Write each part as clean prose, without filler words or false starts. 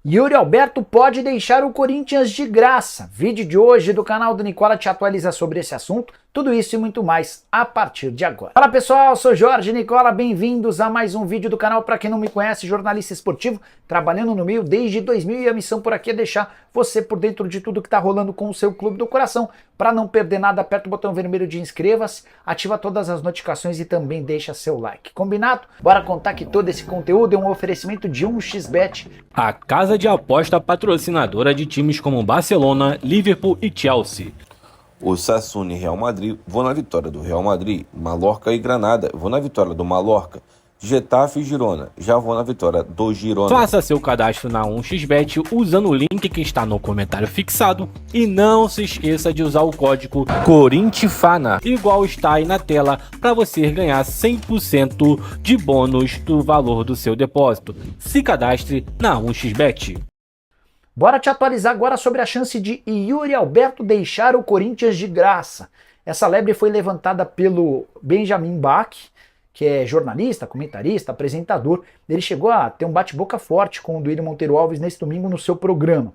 Yuri Alberto pode deixar o Corinthians de graça. Vídeo de hoje do canal do Nicola te atualiza sobre esse assunto. Tudo isso e muito mais a partir de agora. Fala pessoal, sou Jorge Nicola, bem-vindos a mais um vídeo do canal. Para quem não me conhece, jornalista esportivo, trabalhando no meio desde 2000 e a missão por aqui é deixar você por dentro de tudo que está rolando com o seu clube do coração. Para não perder nada, aperta o botão vermelho de inscreva-se, ativa todas as notificações e também deixa seu like. Combinado? Bora contar que todo esse conteúdo é um oferecimento de 1xBet, a casa de aposta patrocinadora de times como Barcelona, Liverpool e Chelsea. Osasuna e Real Madrid, vou na vitória do Real Madrid. Mallorca e Granada, vou na vitória do Mallorca. Getafe e Girona, já vou na vitória do Girona. Faça seu cadastro na 1xBet usando o link que está no comentário fixado e não se esqueça de usar o código CORINTHIFANA, igual está aí na tela, para você ganhar 100% de bônus do valor do seu depósito. Se cadastre na 1xBet. Bora te atualizar agora sobre a chance de Yuri Alberto deixar o Corinthians de graça. Essa lebre foi levantada pelo Benjamin Bach, que é jornalista, comentarista, apresentador. Ele chegou a ter um bate-boca forte com o Duílio Monteiro Alves nesse domingo no seu programa.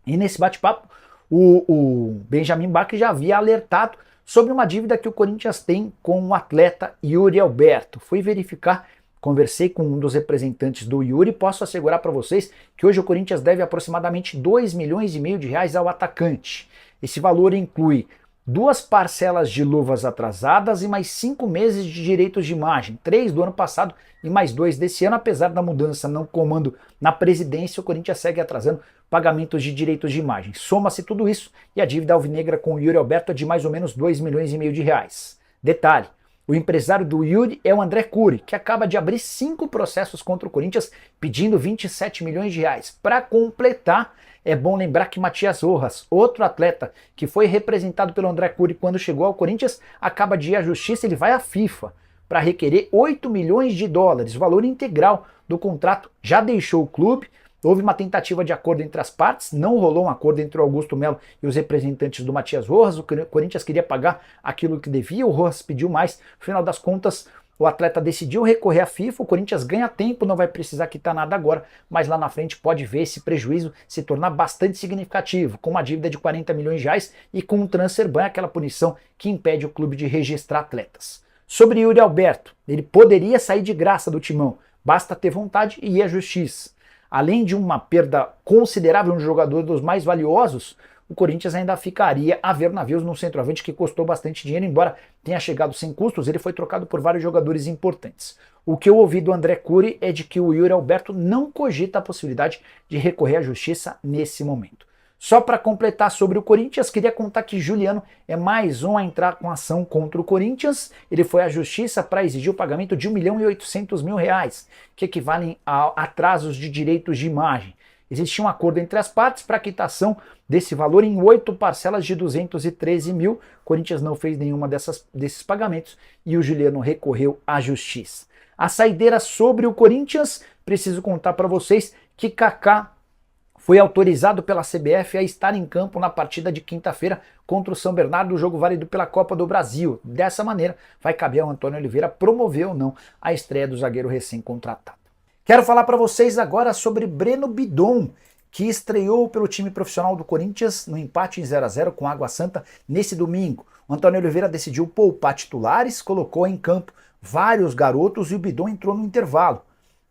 E nesse bate-papo, o Benjamin Bach já havia alertado sobre uma dívida que o Corinthians tem com o atleta Yuri Alberto. Fui verificar. Conversei com um dos representantes do Yuri e posso assegurar para vocês que hoje o Corinthians deve aproximadamente 2,5 milhões de reais ao atacante. Esse valor inclui 2 parcelas de luvas atrasadas e mais 5 meses de direitos de imagem, 3 do ano passado e mais 2 desse ano. Apesar da mudança no comando na presidência, o Corinthians segue atrasando pagamentos de direitos de imagem. Soma-se tudo isso e a dívida alvinegra com o Yuri Alberto é de mais ou menos 2,5 milhões de reais. Detalhe: o empresário do Yuri é o André Cury, que acaba de abrir 5 processos contra o Corinthians pedindo 27 milhões de reais. Para completar, é bom lembrar que Matias Rojas, outro atleta que foi representado pelo André Cury quando chegou ao Corinthians, acaba de ir à justiça. Ele vai à FIFA para requerer 8 milhões de dólares, o valor integral do contrato. Já deixou o clube. Houve uma tentativa de acordo entre as partes, não rolou um acordo entre o Augusto Melo e os representantes do Matias Rojas. O Corinthians queria pagar aquilo que devia, o Rojas pediu mais. No final das contas, o atleta decidiu recorrer à FIFA, o Corinthians ganha tempo, não vai precisar quitar nada agora, mas lá na frente pode ver esse prejuízo se tornar bastante significativo, com uma dívida de 40 milhões de reais e com um transfer ban, aquela punição que impede o clube de registrar atletas. Sobre Yuri Alberto, ele poderia sair de graça do timão, basta ter vontade e ir à justiça. Além de uma perda considerável, um jogador dos mais valiosos, o Corinthians ainda ficaria a ver navios num centroavante que custou bastante dinheiro, embora tenha chegado sem custos, ele foi trocado por vários jogadores importantes. O que eu ouvi do André Cury é de que o Yuri Alberto não cogita a possibilidade de recorrer à justiça nesse momento. Só para completar sobre o Corinthians, queria contar que Juliano é mais um a entrar com ação contra o Corinthians. Ele foi à justiça para exigir o pagamento de 1.800.000 reais, que equivalem a atrasos de direitos de imagem. Existia um acordo entre as partes para a quitação desse valor em 8 parcelas de 213 mil. O Corinthians não fez nenhuma desses pagamentos e o Juliano recorreu à justiça. A saideira sobre o Corinthians, preciso contar para vocês que Kaká foi autorizado pela CBF a estar em campo na partida de quinta-feira contra o São Bernardo, o jogo válido pela Copa do Brasil. Dessa maneira, vai caber ao Antônio Oliveira promover ou não a estreia do zagueiro recém-contratado. Quero falar para vocês agora sobre Breno Bidon, que estreou pelo time profissional do Corinthians no empate em 0-0 com Água Santa nesse domingo. O Antônio Oliveira decidiu poupar titulares, colocou em campo vários garotos e o Bidon entrou no intervalo.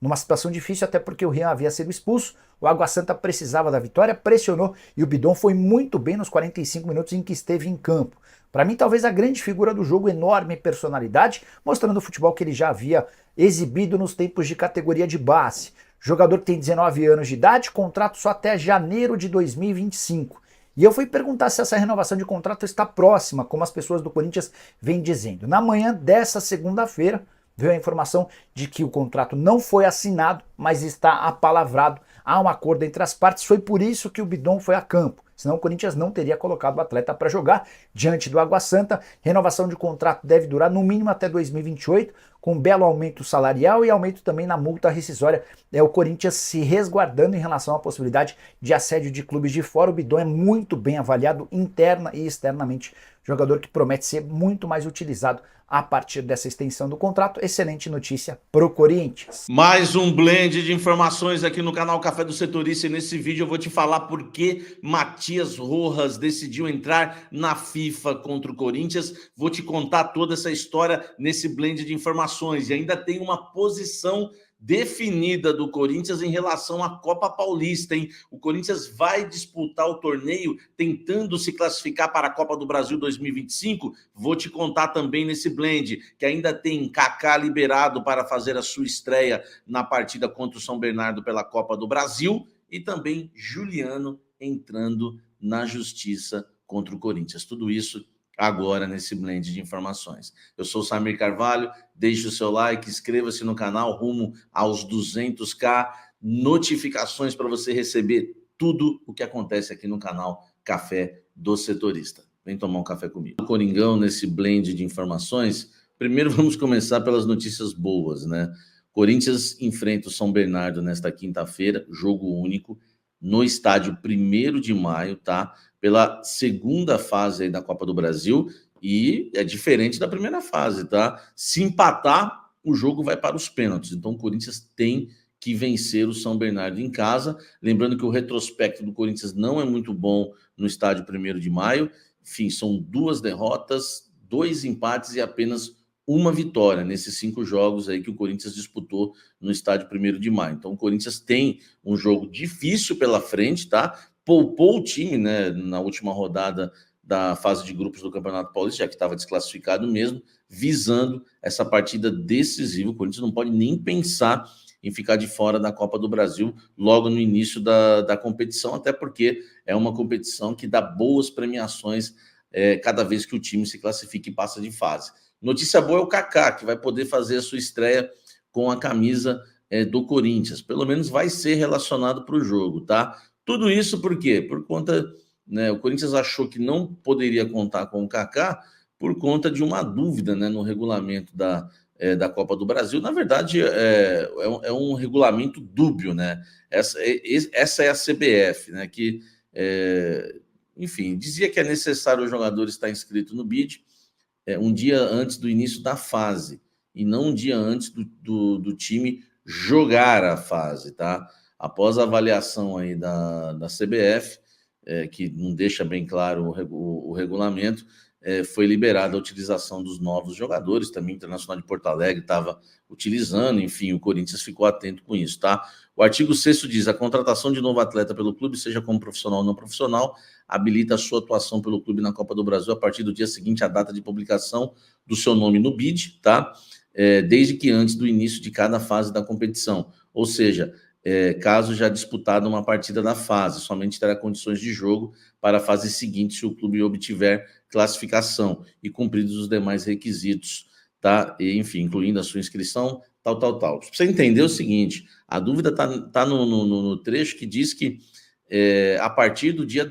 Numa situação difícil, até porque o Rian havia sido expulso, o Água Santa precisava da vitória, pressionou e o Bidon foi muito bem nos 45 minutos em que esteve em campo. Para mim, talvez a grande figura do jogo, enorme personalidade, mostrando o futebol que ele já havia exibido nos tempos de categoria de base. Jogador que tem 19 anos de idade, contrato só até janeiro de 2025. E eu fui perguntar se essa renovação de contrato está próxima, como as pessoas do Corinthians vêm dizendo. Na manhã dessa segunda-feira, veio a informação de que o contrato não foi assinado, mas está apalavrado. Há um acordo entre as partes, foi por isso que o Bidon foi a campo. senão o Corinthians não teria colocado o atleta para jogar diante do Água Santa. Renovação de contrato deve durar no mínimo até 2028, com um belo aumento salarial e aumento também na multa rescisória. É o Corinthians se resguardando em relação à possibilidade de assédio de clubes de fora. O Bidon é muito bem avaliado interna e externamente, jogador que promete ser muito mais utilizado a partir dessa extensão do contrato. Excelente notícia pro Corinthians. Mais um blend de informações aqui no canal Café do Setorista, e nesse vídeo eu vou te falar por que Matias Rojas decidiu entrar na FIFA contra o Corinthians. Vou te contar toda essa história nesse blend de informações, e ainda tem uma posição definida do Corinthians em relação à Copa Paulista, hein? O Corinthians vai disputar o torneio tentando se classificar para a Copa do Brasil 2025. Vou te contar também nesse blend que ainda tem Kaká liberado para fazer a sua estreia na partida contra o São Bernardo pela Copa do Brasil, e também Juliano entrando na justiça contra o Corinthians. Tudo isso agora nesse blend de informações. Eu sou o Samir Carvalho, deixe o seu like, inscreva-se no canal rumo aos 200k, notificações para você receber tudo o que acontece aqui no canal Café do Setorista. Vem tomar um café comigo. O Coringão nesse blend de informações. Primeiro vamos começar pelas notícias boas, né? Corinthians enfrenta o São Bernardo nesta quinta-feira, jogo único, no estádio 1º de maio, tá? Pela segunda fase aí da Copa do Brasil, e é diferente da primeira fase, tá? Se empatar, o jogo vai para os pênaltis. Então o Corinthians tem que vencer o São Bernardo em casa. Lembrando que o retrospecto do Corinthians não é muito bom no estádio 1º de maio. Enfim, são 2 derrotas, 2 empates e apenas uma vitória nesses 5 jogos aí que o Corinthians disputou no estádio 1º de maio. Então o Corinthians tem um jogo difícil pela frente, tá? Poupou o time, né, na última rodada da fase de grupos do Campeonato Paulista, já que estava desclassificado mesmo, visando essa partida decisiva. O Corinthians não pode nem pensar em ficar de fora da Copa do Brasil logo no início da competição, até porque é uma competição que dá boas premiações cada vez que o time se classifica e passa de fase. Notícia boa é o Kaká, que vai poder fazer a sua estreia com a camisa do Corinthians. Pelo menos vai ser relacionado para o jogo, tá? Tudo isso por quê? Por conta, né, o Corinthians achou que não poderia contar com o Kaká por conta de uma dúvida, né, no regulamento da Copa do Brasil. Na verdade, é um regulamento dúbio, né? Essa é a CBF, né, que, enfim, dizia que é necessário o jogador estar inscrito no BID um dia antes do início da fase, e não um dia antes do time jogar a fase, tá? Após a avaliação aí da CBF, que não deixa bem claro o regulamento, foi liberada a utilização dos novos jogadores. Também o Internacional de Porto Alegre estava utilizando, enfim, o Corinthians ficou atento com isso, tá? O artigo 6º diz: a contratação de novo atleta pelo clube, seja como profissional ou não profissional, habilita a sua atuação pelo clube na Copa do Brasil a partir do dia seguinte à data de publicação do seu nome no BID, tá? Desde que antes do início de cada fase da competição. Ou seja, caso já disputada uma partida da fase, somente terá condições de jogo para a fase seguinte se o clube obtiver classificação e cumpridos os demais requisitos, tá? E, enfim, incluindo a sua inscrição, tal. Para você entender o seguinte, a dúvida tá no trecho que diz que a partir do dia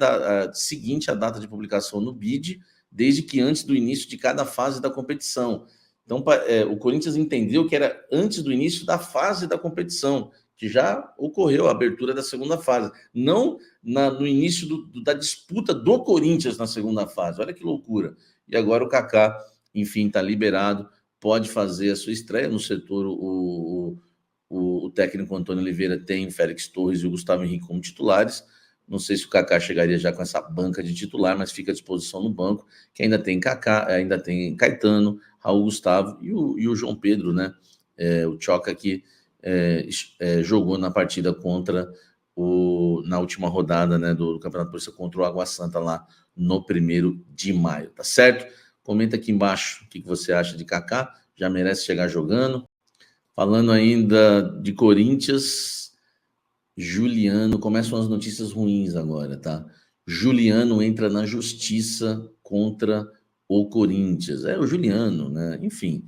seguinte à data de publicação no BID, desde que antes do início de cada fase da competição. Então, o Corinthians entendeu que era antes do início da fase da competição, que já ocorreu a abertura da segunda fase, não no início da disputa do Corinthians na segunda fase. Olha que loucura. E agora o Kaká, enfim, está liberado, pode fazer a sua estreia no setor. O técnico Antônio Oliveira tem o Félix Torres e o Gustavo Henrique como titulares. Não sei se o Kaká chegaria já com essa banca de titular, mas fica à disposição no banco, que ainda tem Kaká, ainda tem Caetano, Raul Gustavo e o João Pedro, né? O Choca, que jogou na partida na última rodada, né, do Campeonato Paulista contra o Água Santa lá no 1º de maio, tá certo? Comenta aqui embaixo o que você acha de Kaká, já merece chegar jogando. Falando ainda de Corinthians, Juliano, começam as notícias ruins agora, tá? Juliano entra na justiça contra o Corinthians. O Juliano, né? Enfim,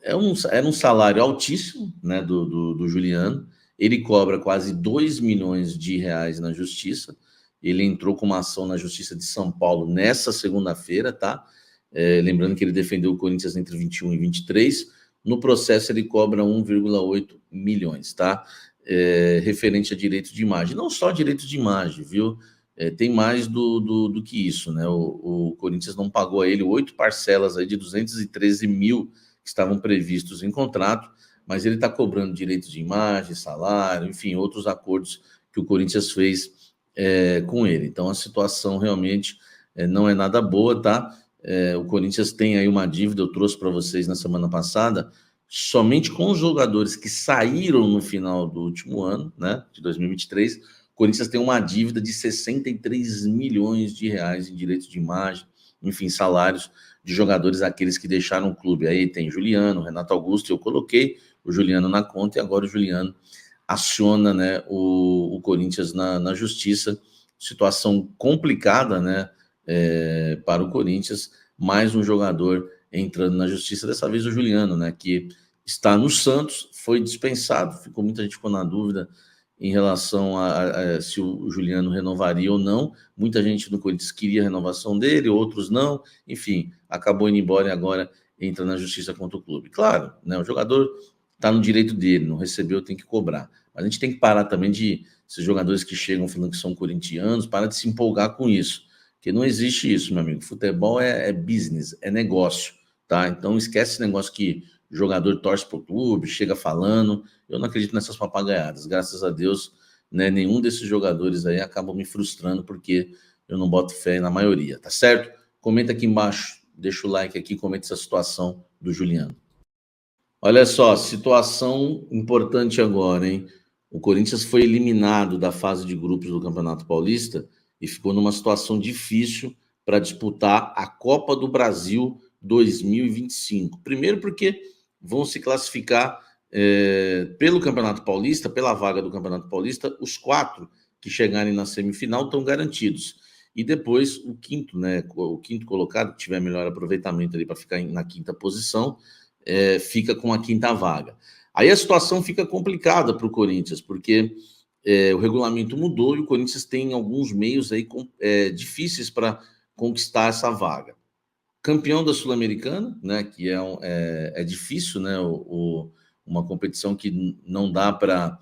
era um salário altíssimo, né, do Juliano. Ele cobra quase 2 milhões de reais na justiça. Ele entrou com uma ação na Justiça de São Paulo nessa segunda-feira, tá? Lembrando que ele defendeu o Corinthians entre 21 e 23. No processo, ele cobra 1,8 milhões, tá? Referente a direitos de imagem. Não só direitos de imagem, viu? Tem mais do que isso, né? O Corinthians não pagou a ele 8 parcelas aí de 213 mil que estavam previstos em contrato, mas ele está cobrando direitos de imagem, salário, enfim, outros acordos que o Corinthians fez com ele. Então, a situação realmente não é nada boa, tá? O Corinthians tem aí uma dívida, eu trouxe para vocês na semana passada, somente com os jogadores que saíram no final do último ano, né, de 2023, o Corinthians tem uma dívida de 63 milhões de reais em direitos de imagem, enfim, salários de jogadores, aqueles que deixaram o clube. Aí tem Juliano, Renato Augusto, eu coloquei o Juliano na conta e agora o Juliano aciona, né, o Corinthians na justiça. Situação complicada, né, para o Corinthians, mais um jogador entrando na justiça, dessa vez o Juliano, né, que está no Santos, foi dispensado, muita gente ficou na dúvida em relação a se o Juliano renovaria ou não. Muita gente no Corinthians queria a renovação dele, outros não, enfim, acabou indo embora e agora entra na justiça contra o clube. Claro, né, o jogador está no direito dele, não recebeu, tem que cobrar. Mas a gente tem que parar também de, esses jogadores que chegam falando que são corintianos, parar de se empolgar com isso, porque não existe isso, meu amigo. Futebol é business, é negócio, tá? Então esquece esse negócio que o jogador torce pro clube, chega falando. Eu não acredito nessas papagaiadas. Graças a Deus, né, nenhum desses jogadores aí acabam me frustrando, porque eu não boto fé na maioria, tá certo? Comenta aqui embaixo, deixa o like aqui, comenta essa situação do Juliano. Olha só, situação importante agora, hein? O Corinthians foi eliminado da fase de grupos do Campeonato Paulista e ficou numa situação difícil para disputar a Copa do Brasil 2025. Primeiro porque vão se classificar pelo Campeonato Paulista, pela vaga do Campeonato Paulista, os 4 que chegarem na semifinal estão garantidos. E depois o quinto, né, o quinto colocado, que tiver melhor aproveitamento ali para ficar na quinta posição, fica com a quinta vaga. Aí a situação fica complicada para o Corinthians, porque o regulamento mudou e o Corinthians tem alguns meios aí difíceis para conquistar essa vaga. Campeão da Sul-Americana, né, que é difícil, né, uma competição que não dá para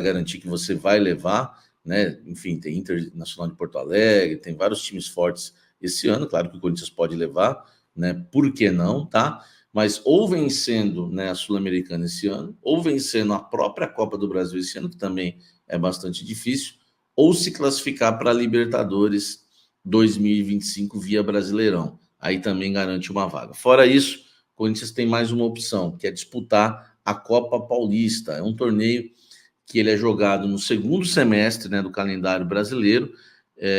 garantir que você vai levar, né? Enfim, tem Internacional de Porto Alegre, tem vários times fortes esse ano, claro que o Corinthians pode levar, né? Por que não, tá? Mas ou vencendo, né, a Sul-Americana esse ano, ou vencendo a própria Copa do Brasil esse ano, que também é bastante difícil, ou se classificar para a Libertadores 2025 via Brasileirão. Aí também garante uma vaga. Fora isso, o Corinthians tem mais uma opção, que é disputar a Copa Paulista. É um torneio que ele é jogado no segundo semestre, né, do calendário brasileiro,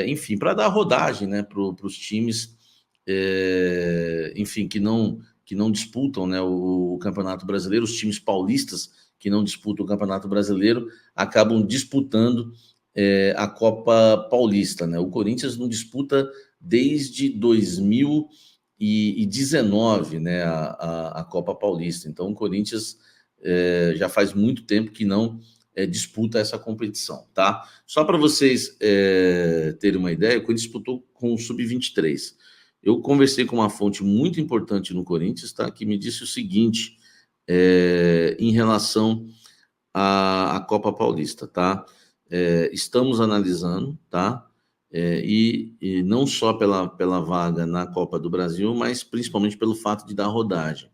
enfim, para dar rodagem, né, para os times, enfim, que não disputam, né, o Campeonato Brasileiro. Os times paulistas que não disputam o Campeonato Brasileiro acabam disputando a Copa Paulista, né? O Corinthians não disputa desde 2019, né, a Copa Paulista. Então, o Corinthians já faz muito tempo que não disputa essa competição, tá? Só para vocês terem uma ideia, o Corinthians disputou com o Sub-23. Eu conversei com uma fonte muito importante no Corinthians, tá? Que me disse o seguinte, em relação à Copa Paulista, tá? Estamos analisando, tá? E não só pela vaga na Copa do Brasil, mas principalmente pelo fato de dar rodagem.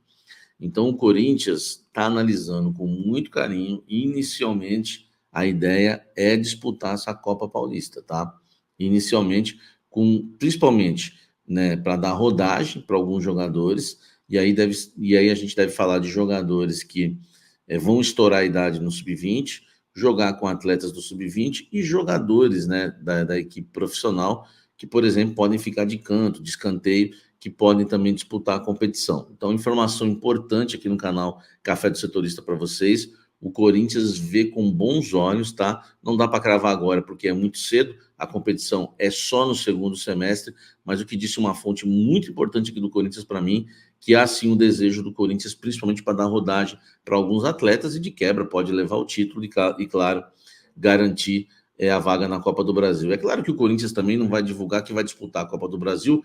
Então, o Corinthians está analisando com muito carinho, e inicialmente a ideia é disputar essa Copa Paulista, tá? Inicialmente, principalmente, né, para dar rodagem para alguns jogadores, e aí a gente deve falar de jogadores que vão estourar a idade no Sub-20, jogar com atletas do Sub-20 e jogadores, né, da equipe profissional, que, por exemplo, podem ficar de canto, de escanteio, que podem também disputar a competição. Então, informação importante aqui no canal Café do Setorista para vocês. O Corinthians vê com bons olhos, tá? Não dá para cravar agora, porque é muito cedo, a competição é só no segundo semestre, mas o que disse uma fonte muito importante aqui do Corinthians para mim, que há sim o desejo do Corinthians, principalmente para dar rodagem para alguns atletas, e de quebra pode levar o título e claro, garantir a vaga na Copa do Brasil. É claro que o Corinthians também não vai divulgar que vai disputar a Copa do Brasil,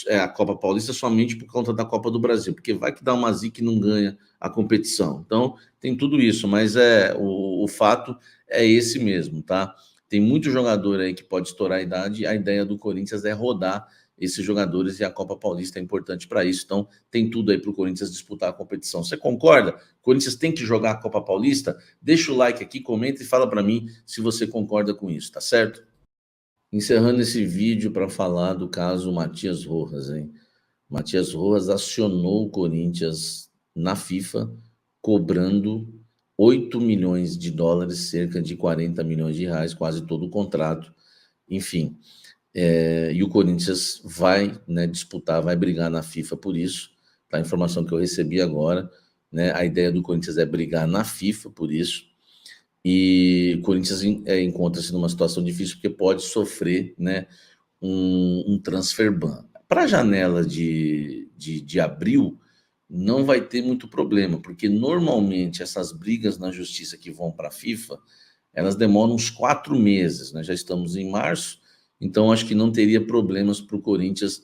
a Copa Paulista, somente por conta da Copa do Brasil, porque vai que dá uma zica e não ganha a competição. Então, tem tudo isso, mas o fato é esse mesmo, tá? Tem muito jogador aí que pode estourar a idade, a ideia do Corinthians é rodar esses jogadores e a Copa Paulista é importante para isso. Então, tem tudo aí para o Corinthians disputar a competição. Você concorda? O Corinthians tem que jogar a Copa Paulista? Deixa o like aqui, comenta e fala para mim se você concorda com isso, tá certo? Encerrando esse vídeo para falar do caso Matias Rojas, hein? Matias Rojas acionou o Corinthians na FIFA, cobrando 8 milhões de dólares, cerca de 40 milhões de reais, quase todo o contrato. Enfim, e o Corinthians vai, né, disputar, vai brigar na FIFA por isso. Tá? A informação que eu recebi agora, né, a ideia do Corinthians é brigar na FIFA por isso. E o Corinthians encontra-se numa situação difícil porque pode sofrer, né, um transfer ban. Para a janela de abril, não vai ter muito problema, porque normalmente essas brigas na justiça que vão para a FIFA, elas demoram uns 4 meses, né? Já estamos em março, então acho que não teria problemas para o Corinthians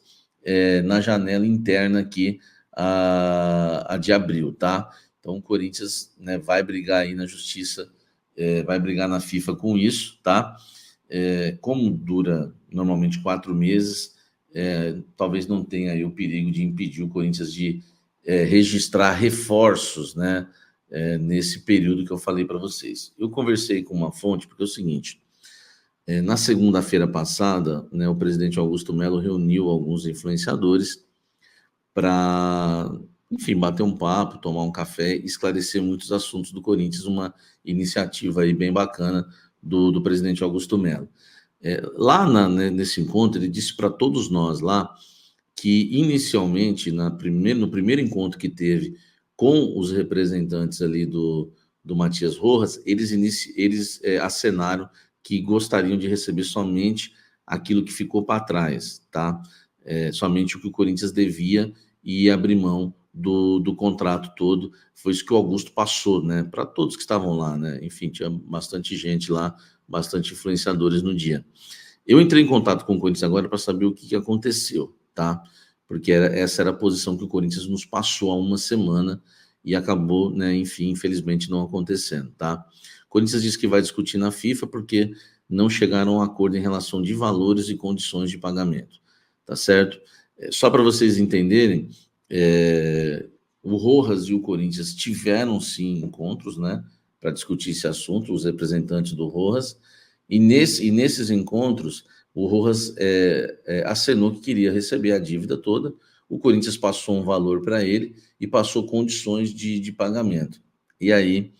na janela interna aqui, a de abril, tá? Então o Corinthians, né, vai brigar aí na justiça, vai brigar na FIFA com isso, tá? Como dura normalmente 4 meses, talvez não tenha aí o perigo de impedir o Corinthians de registrar reforços, né, nesse período que eu falei para vocês. Eu conversei com uma fonte, porque é o seguinte, na segunda-feira passada, né, o presidente Augusto Melo reuniu alguns influenciadores para, enfim, bater um papo, tomar um café, esclarecer muitos assuntos do Corinthians, uma iniciativa aí bem bacana do presidente Augusto Melo. Lá nesse encontro, ele disse para todos nós lá que inicialmente, no primeiro encontro que teve com os representantes ali do Matias Rojas, eles acenaram que gostariam de receber somente aquilo que ficou para trás, tá? Somente o que o Corinthians devia e abrir mão do contrato todo. Foi isso que o Augusto passou, né? Para todos que estavam lá, né? Enfim, tinha bastante gente lá, bastante influenciadores no dia. Eu entrei em contato com o Corinthians agora para saber o que aconteceu, tá? Porque essa era a posição que o Corinthians nos passou há uma semana e acabou, né, enfim, infelizmente não acontecendo, tá? O Corinthians disse que vai discutir na FIFA porque não chegaram a um acordo em relação de valores e condições de pagamento, tá certo? Só para vocês entenderem, o Rojas e o Corinthians tiveram sim encontros, né, para discutir esse assunto, os representantes do Rojas, e nesses encontros o Rojas acenou que queria receber a dívida toda, o Corinthians passou um valor para ele e passou condições de pagamento. E aí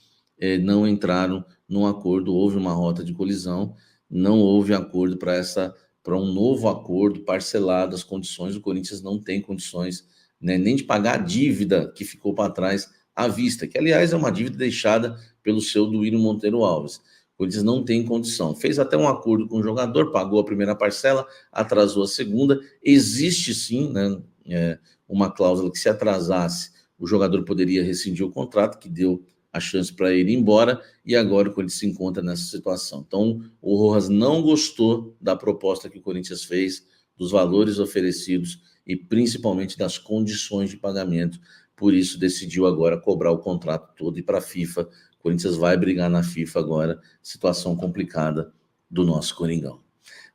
não entraram num acordo, houve uma rota de colisão, não houve acordo para um novo acordo parcelado, as condições, o Corinthians não tem condições, né, nem de pagar a dívida que ficou para trás à vista, que aliás é uma dívida deixada pelo seu Duílio Monteiro Alves. O Corinthians não tem condição. Fez até um acordo com o jogador, pagou a primeira parcela, atrasou a segunda. Existe sim, né, uma cláusula que se atrasasse, o jogador poderia rescindir o contrato, que deu a chance para ele ir embora, e agora o Corinthians se encontra nessa situação. Então, o Rojas não gostou da proposta que o Corinthians fez, dos valores oferecidos e principalmente das condições de pagamento. Por isso, decidiu agora cobrar o contrato todo e ir para a FIFA. O Corinthians vai brigar na FIFA agora, situação complicada do nosso Coringão.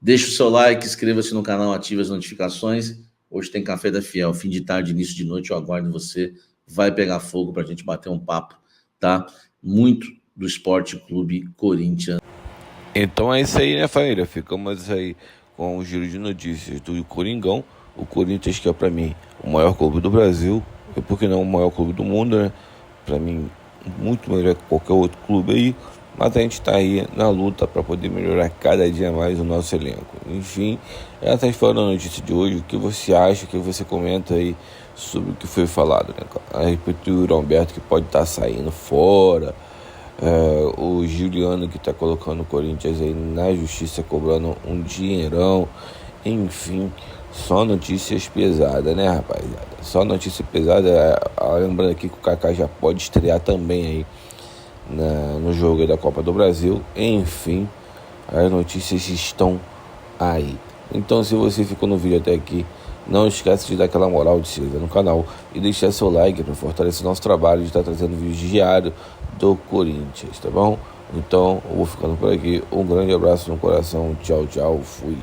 Deixe o seu like, inscreva-se no canal, ative as notificações. Hoje tem Café da Fiel, fim de tarde, início de noite, eu aguardo você. Vai pegar fogo para a gente bater um papo, tá? Muito do Esporte Clube Corinthians. Então é isso aí, né, família? Ficamos aí com um giro de notícias do Coringão. O Corinthians, que é para mim o maior clube do Brasil, e por que não o maior clube do mundo, né? Para mim, muito melhor que qualquer outro clube aí. Mas a gente está aí na luta para poder melhorar cada dia mais o nosso elenco. Enfim, essa foi a notícia de hoje. O que você acha, o que você comenta aí sobre o que foi falado, né? A respeito do Yuri Alberto, que pode estar saindo fora, o Juliano, que está colocando o Corinthians aí na justiça, cobrando um dinheirão. Enfim, só notícias pesadas, né, rapaziada? Só notícia pesada. Lembrando aqui que o Kaká já pode estrear também aí no jogo aí da Copa do Brasil. Enfim, as notícias estão aí. Então, se você ficou no vídeo até aqui, não esquece de dar aquela moral, de se inscrever no canal e deixar seu like para fortalecer nosso trabalho de estar trazendo vídeos diários do Corinthians, tá bom? Então, eu vou ficando por aqui. Um grande abraço no coração. Tchau, tchau. Fui.